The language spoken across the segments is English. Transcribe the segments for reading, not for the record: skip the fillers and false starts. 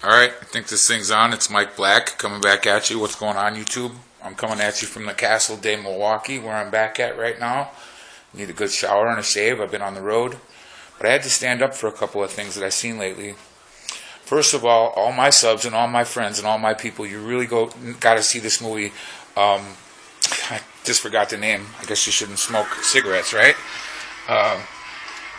Alright, I think this thing's on. It's Mike Black coming back at you. What's going on, YouTube? I'm coming at you from the Castle de Milwaukee, where I'm back at right now. Need a good shower and a shave. I've been on the road. But I had to stand up for a couple of things that I've seen lately. First of all my subs and all my friends and all my people, you really got to see this movie. I just forgot the name. I guess you shouldn't smoke cigarettes, right?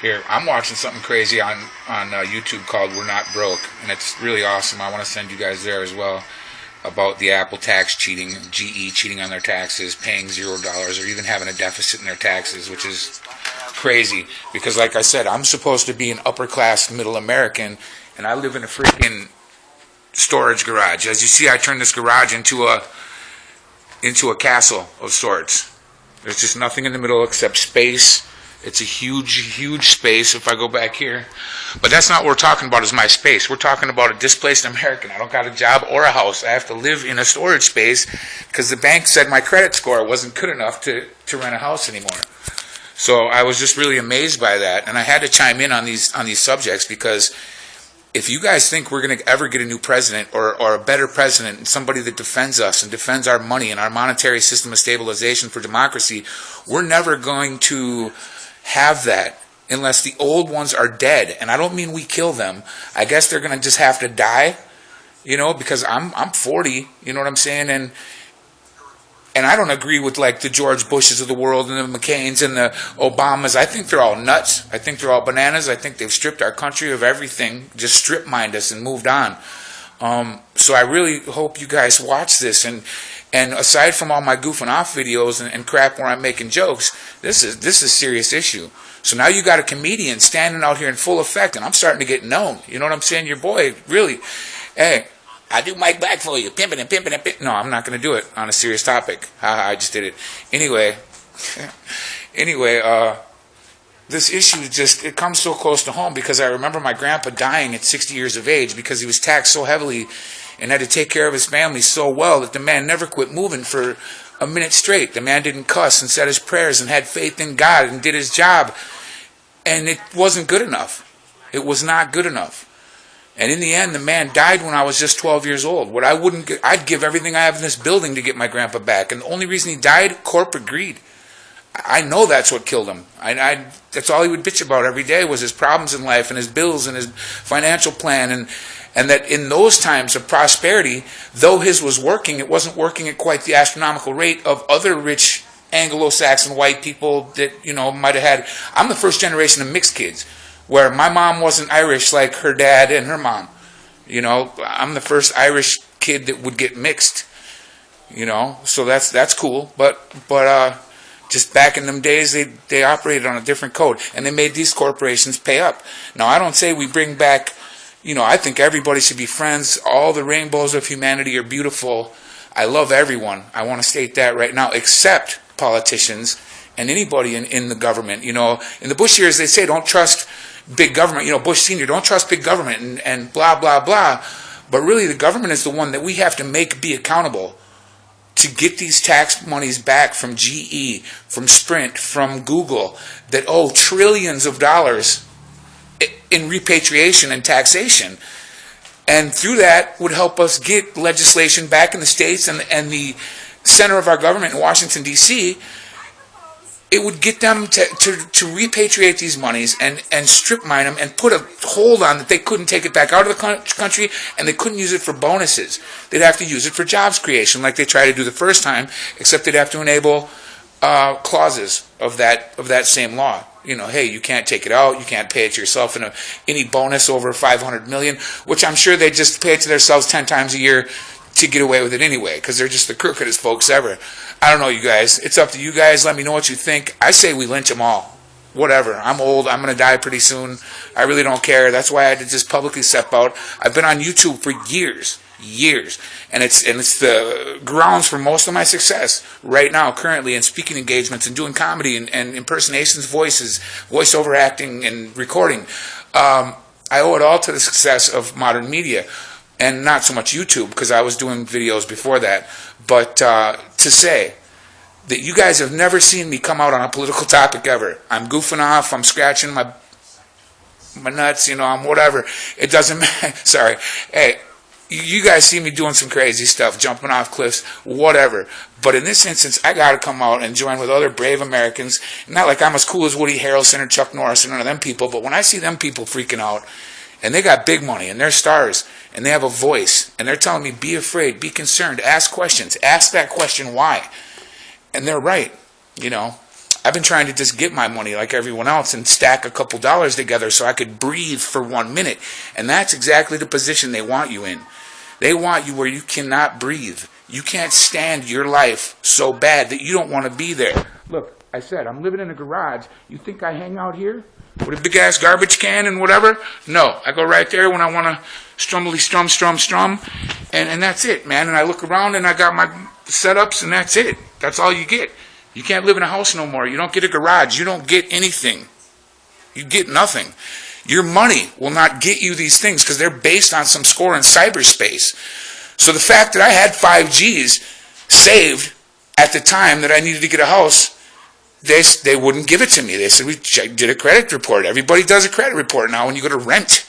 Here, I'm watching something crazy on YouTube called We're Not Broke, and it's really awesome. I want to send you guys there as well, about the Apple tax cheating, GE cheating on their taxes, paying $0, or even having a deficit in their taxes, which is crazy. Because like I said, I'm supposed to be an upper class middle American, and I live in a freaking storage garage. As you see, I turned this garage into a castle of sorts. There's just nothing in the middle except space. It's a huge, huge space if I go back here. But that's not what we're talking about, is my space. We're talking about a displaced American. I don't got a job or a house. I have to live in a storage space because the bank said my credit score wasn't good enough to rent a house anymore. So I was just really amazed by that. And I had to chime in on these subjects, because if you guys think we're going to ever get a new president or a better president, and somebody that defends us and defends our money and our monetary system of stabilization for democracy, we're never going to have that unless the old ones are dead. And I don't mean we kill them. I guess they're going to just have to die, because I'm 40, you know what I'm saying? And I don't agree with like the George Bushes of the world and the McCains and the Obamas. I think they're all nuts. I think they're all bananas. I think they've stripped our country of everything, just strip-mined us and moved on. So I really hope you guys watch this. And aside from all my goofing off videos and crap where I'm making jokes, this is a serious issue. So now you got a comedian standing out here in full effect, and I'm starting to get known. You know what I'm saying? Your boy, really. Hey, I do Mike Black for you. Pimping and pimping and pimping. No, I'm not going to do it on a serious topic. I just did it. Anyway, this issue it comes so close to home, because I remember my grandpa dying at 60 years of age because he was taxed so heavily and had to take care of his family so well that the man never quit moving for a minute straight. The man didn't cuss and said his prayers and had faith in God and did his job. And it wasn't good enough. It was not good enough. And in the end, the man died when I was just 12 years old. I'd give everything I have in this building to get my grandpa back. And the only reason he died, corporate greed. I know that's what killed him. That's all he would bitch about every day, was his problems in life and his bills and his financial plan. And that in those times of prosperity, though his was working, it wasn't working at quite the astronomical rate of other rich Anglo-Saxon white people that, might have had. I'm the first generation of mixed kids, where my mom wasn't Irish like her dad and her mom. I'm the first Irish kid that would get mixed. So that's cool. But just back in them days, they operated on a different code, and they made these corporations pay up. Now, I don't say we bring back, I think everybody should be friends. All the rainbows of humanity are beautiful. I love everyone. I want to state that right now, except politicians and anybody in the government. In the Bush years, they say don't trust big government. Bush Sr., don't trust big government and blah, blah, blah. But really, the government is the one that we have to make be accountable to get these tax monies back from GE, from Sprint, from Google, that owe trillions of dollars in repatriation and taxation. And through that would help us get legislation back in the states and the center of our government in Washington, D.C. It would get them to repatriate these monies and strip mine them and put a hold on that they couldn't take it back out of the country, and they couldn't use it for bonuses. They'd have to use it for jobs creation like they tried to do the first time, except they'd have to enable clauses of that same law. Hey, you can't take it out, you can't pay it to yourself in any bonus over $500 million, which I'm sure they just pay it to themselves 10 times a year to get away with it anyway, because they're just the crookedest folks ever. I don't know, you guys. It's up to you guys. Let me know what you think. I say we lynch them all. Whatever. I'm old. I'm going to die pretty soon. I really don't care. That's why I had to just publicly step out. I've been on YouTube for years. And it's the grounds for most of my success right now, currently, in speaking engagements and doing comedy and impersonations, voiceover acting and recording. I owe it all to the success of modern media, and not so much YouTube, because I was doing videos before that. But to say that you guys have never seen me come out on a political topic ever. I'm goofing off. I'm scratching my my nuts, I'm whatever. It doesn't matter. Sorry. Hey, you guys see me doing some crazy stuff, jumping off cliffs, whatever. But in this instance, I got to come out and join with other brave Americans. Not like I'm as cool as Woody Harrelson or Chuck Norris or none of them people, but when I see them people freaking out, and they got big money, and they're stars, and they have a voice, and they're telling me, be afraid, be concerned, ask questions, ask that question why. And they're right, I've been trying to just get my money like everyone else and stack a couple dollars together so I could breathe for 1 minute. And that's exactly the position they want you in. They want you where you cannot breathe. You can't stand your life so bad that you don't want to be there. Look, I said, I'm living in a garage. You think I hang out here with a big-ass garbage can and whatever? No, I go right there when I want to strummily strum, and that's it, man. And I look around and I got my setups, and that's it. That's all you get. You can't live in a house no more. You don't get a garage. You don't get anything. You get nothing. Your money will not get you these things because they're based on some score in cyberspace. So the fact that I had 5Gs saved at the time that I needed to get a house, they wouldn't give it to me. They said, we did a credit report. Everybody does a credit report now when you go to rent.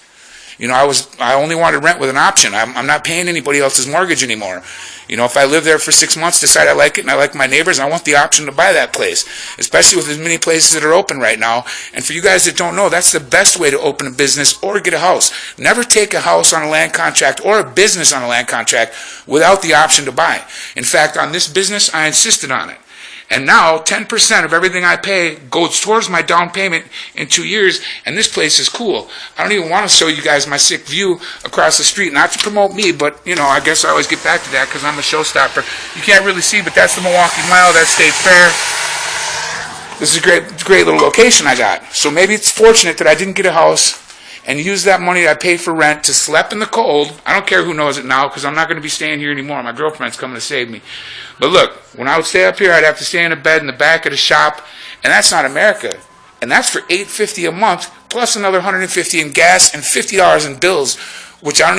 I only wanted rent with an option. I'm not paying anybody else's mortgage anymore. If I live there for 6 months, decide I like it and I like my neighbors, I want the option to buy that place, especially with as many places that are open right now. And for you guys that don't know, that's the best way to open a business or get a house. Never take a house on a land contract or a business on a land contract without the option to buy. In fact, on this business, I insisted on it. And now 10% of everything I pay goes towards my down payment in 2 years, and this place is cool. I don't even want to show you guys my sick view across the street, not to promote me, but, I guess I always get back to that because I'm a showstopper. You can't really see, but that's the Milwaukee Mile, that's State Fair. This is a great little location I got. So maybe it's fortunate that I didn't get a house and use that money I paid for rent to sleep in the cold. I don't care who knows it now because I'm not going to be staying here anymore. My girlfriend's coming to save me. But look, when I would stay up here, I'd have to stay in a bed in the back of the shop, and that's not America. And that's for $850 a month, plus another $150 in gas and $50 in bills, which I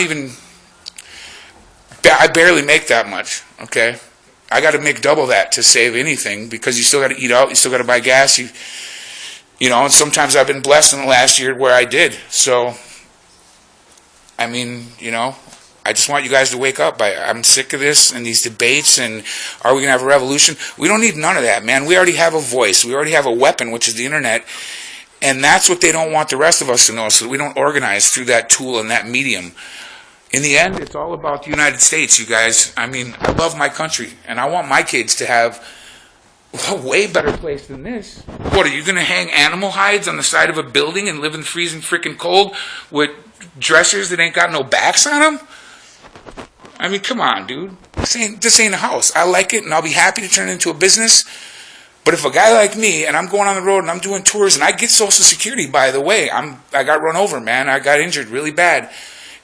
barely make that much, okay? I got to make double that to save anything because you still got to eat out, you still got to buy gas, and sometimes I've been blessed in the last year where I did. So, I just want you guys to wake up. I'm sick of this and these debates and are we going to have a revolution? We don't need none of that, man. We already have a voice. We already have a weapon, which is the internet. And that's what they don't want the rest of us to know, so that we don't organize through that tool and that medium. In the end, it's all about the United States, you guys. I love my country, and I want my kids to have a way better place than this. What, are you going to hang animal hides on the side of a building and live in freezing freaking cold with dressers that ain't got no backs on them? Come on, dude. This ain't a house. I like it, and I'll be happy to turn it into a business. But if a guy like me, and I'm going on the road, and I'm doing tours, and I get Social Security, by the way, I got run over, man. I got injured really bad.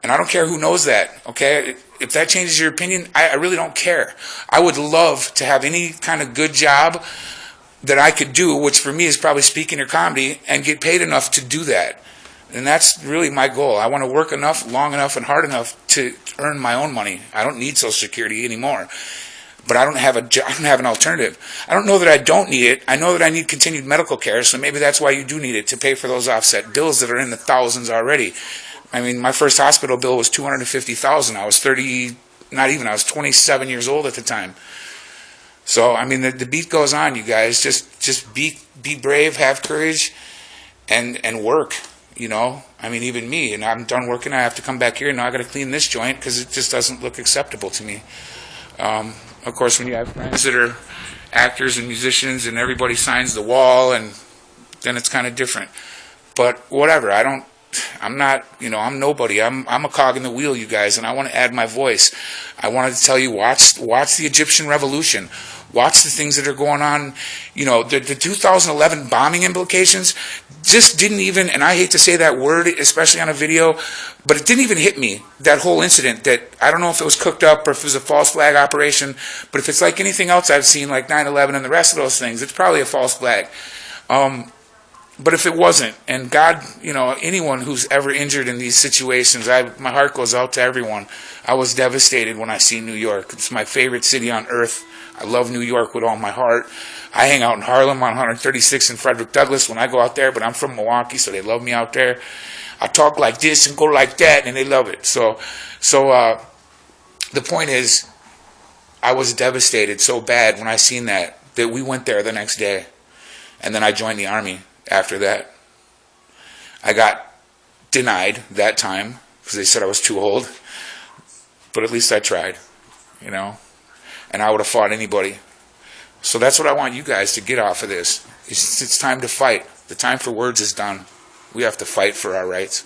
And I don't care who knows that, okay? If that changes your opinion, I really don't care. I would love to have any kind of good job that I could do, which for me is probably speaking or comedy, and get paid enough to do that. And that's really my goal. I want to work enough, long enough, and hard enough to earn my own money. I don't need Social Security anymore. But I don't have an alternative. I don't know that I don't need it. I know that I need continued medical care, so maybe that's why you do need it, to pay for those offset bills that are in the thousands already. My first hospital bill was $250,000. I was 27 years old at the time. So, the beat goes on, you guys. Just be brave, have courage, and work. Even me, and I'm done working, I have to come back here, and now I got to clean this joint because it just doesn't look acceptable to me. Of course, when you have friends that are actors and musicians and everybody signs the wall, and then it's kind of different. But whatever, I'm nobody. I'm a cog in the wheel, you guys, and I want to add my voice. I wanted to tell you, watch the Egyptian Revolution. Watch the things that are going on. The 2011 bombing implications just didn't even, and I hate to say that word, especially on a video, but it didn't even hit me, that whole incident, that I don't know if it was cooked up or if it was a false flag operation, but if it's like anything else I've seen, like 9/11 and the rest of those things, it's probably a false flag. But if it wasn't, and God, anyone who's ever injured in these situations, my heart goes out to everyone. I was devastated when I see New York. It's my favorite city on earth. I love New York with all my heart. I hang out in Harlem on 136 and Frederick Douglass when I go out there, but I'm from Milwaukee, so they love me out there. I talk like this and go like that, and they love it. So the point is, I was devastated so bad when I seen that we went there the next day, and then I joined the Army after that. I got denied that time because they said I was too old, but at least I tried, you know, and I would have fought anybody. So that's what I want you guys to get off of this. It's time to fight. The time for words is done. We have to fight for our rights.